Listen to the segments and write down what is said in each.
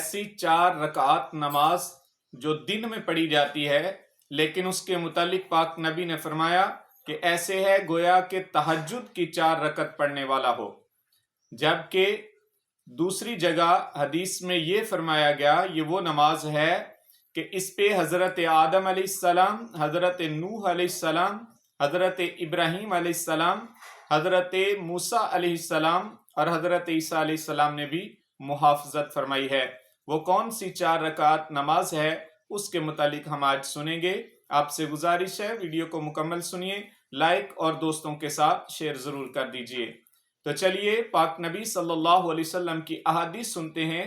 ایسی 4 رکعات نماز جو دن میں پڑھی جاتی ہے، لیکن اس کے متعلق پاک نبی نے فرمایا کہ ایسے ہے گویا کہ تہجد کی 4 رکعت پڑھنے والا ہو، جبکہ دوسری جگہ حدیث میں یہ فرمایا گیا یہ وہ نماز ہے کہ اس پہ حضرت آدم علیہ السلام، حضرت نوح علیہ السلام، حضرت ابراہیم علیہ السلام، حضرت موسیٰ علیہ السلام اور حضرت عیسیٰ علیہ السلام نے بھی محافظت فرمائی ہے۔ وہ کون سی 4 رکعات نماز ہے اس کے متعلق ہم آج سنیں گے۔ آپ سے گزارش ہے ویڈیو کو مکمل سنیے، لائک اور دوستوں کے ساتھ شیئر ضرور کر دیجئے۔ تو چلیے پاک نبی صلی اللہ علیہ وسلم کی احادیث سنتے ہیں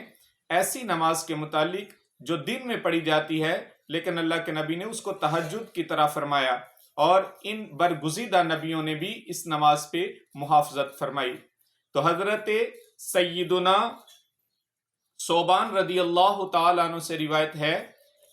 ایسی نماز کے متعلق جو دن میں پڑھی جاتی ہے، لیکن اللہ کے نبی نے اس کو تہجد کی طرح فرمایا، اور ان برگزیدہ نبیوں نے بھی اس نماز پہ محافظت فرمائی۔ تو حضرت سیدنا ثوبان رضی اللہ تعالیٰ عنہ سے روایت ہے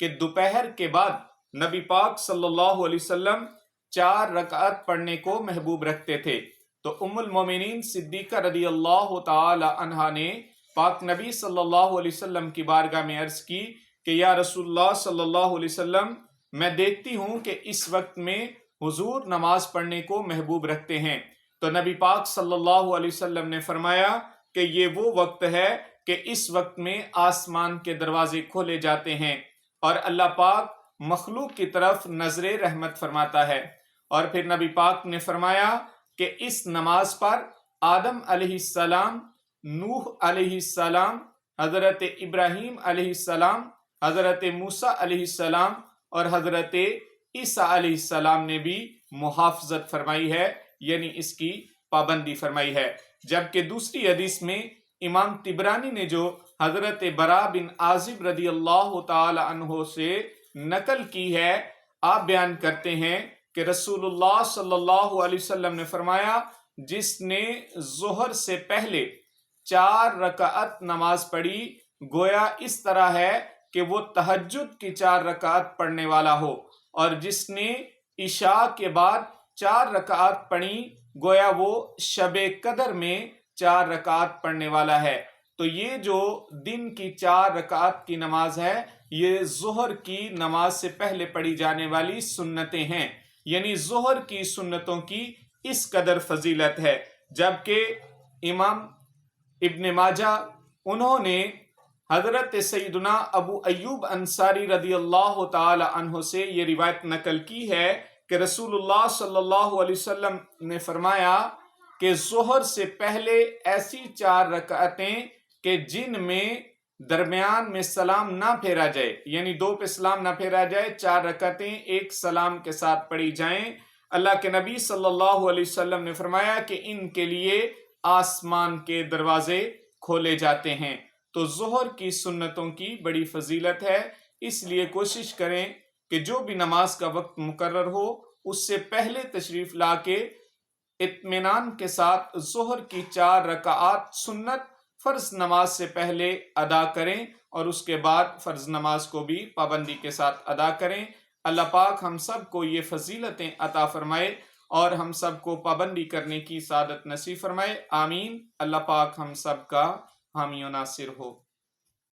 کہ دوپہر کے بعد نبی پاک صلی اللہ علیہ وسلم 4 رکعت پڑھنے کو محبوب رکھتے تھے۔ تو ام المومنین صدیقہ رضی اللہ تعالی عنہا نے پاک نبی صلی اللہ علیہ وسلم کی بارگاہ میں عرض کی کہ یا رسول اللہ صلی اللہ علیہ وسلم، میں دیکھتی ہوں کہ اس وقت میں حضور نماز پڑھنے کو محبوب رکھتے ہیں۔ تو نبی پاک صلی اللہ علیہ وسلم نے فرمایا کہ یہ وہ وقت ہے کہ اس وقت میں آسمان کے دروازے کھولے جاتے ہیں اور اللہ پاک مخلوق کی طرف نظر رحمت فرماتا ہے۔ اور پھر نبی پاک نے فرمایا کہ اس نماز پر آدم علیہ السلام، نوح علیہ السلام، حضرت ابراہیم علیہ السلام، حضرت موسیٰ علیہ السلام اور حضرت عیسیٰ علیہ السلام نے بھی محافظت فرمائی ہے، یعنی اس کی پابندی فرمائی ہے۔ جبکہ دوسری حدیث میں امام طبرانی نے جو حضرت براء بن عازب رضی اللہ تعالی عنہ سے نقل کی ہے، آپ بیان کرتے ہیں کہ رسول اللہ صلی اللہ علیہ وسلم نے فرمایا جس نے ظہر سے پہلے 4 رکعت نماز پڑھی گویا اس طرح ہے کہ وہ تہجد کی 4 رکعت پڑھنے والا ہو، اور جس نے عشاء کے بعد 4 رکعت پڑھی گویا وہ شب قدر میں 4 رکعت پڑھنے والا ہے۔ تو یہ جو دن کی 4 رکعت کی نماز ہے یہ ظہر کی نماز سے پہلے پڑھی جانے والی سنتیں ہیں، یعنی ظہر کی سنتوں کی اس قدر فضیلت ہے۔ جبکہ امام ابن ماجہ انہوں نے حضرت سیدنا ابو ایوب انصاری رضی اللہ تعالی عنہ سے یہ روایت نقل کی ہے کہ رسول اللہ صلی اللہ علیہ وسلم نے فرمایا کہ ظہر سے پہلے ایسی 4 رکعتیں کہ جن میں درمیان میں سلام نہ پھیرا جائے، یعنی 2 پہ سلام نہ پھیرا جائے، 4 رکعتیں ایک سلام کے ساتھ پڑھی جائیں، اللہ کے نبی صلی اللہ علیہ وسلم نے فرمایا کہ ان کے لیے آسمان کے دروازے کھولے جاتے ہیں۔ تو ظہر کی سنتوں کی بڑی فضیلت ہے، اس لیے کوشش کریں کہ جو بھی نماز کا وقت مقرر ہو اس سے پہلے تشریف لا کے اطمینان کے ساتھ ظہر کی 4 رکعات سنت فرض نماز سے پہلے ادا کریں، اور اس کے بعد فرض نماز کو بھی پابندی کے ساتھ ادا کریں۔ اللہ پاک ہم سب کو یہ فضیلتیں عطا فرمائے اور ہم سب کو پابندی کرنے کی سعادت نصیب فرمائے، آمین۔ اللہ پاک ہم سب کا حامی و ناصر ہو۔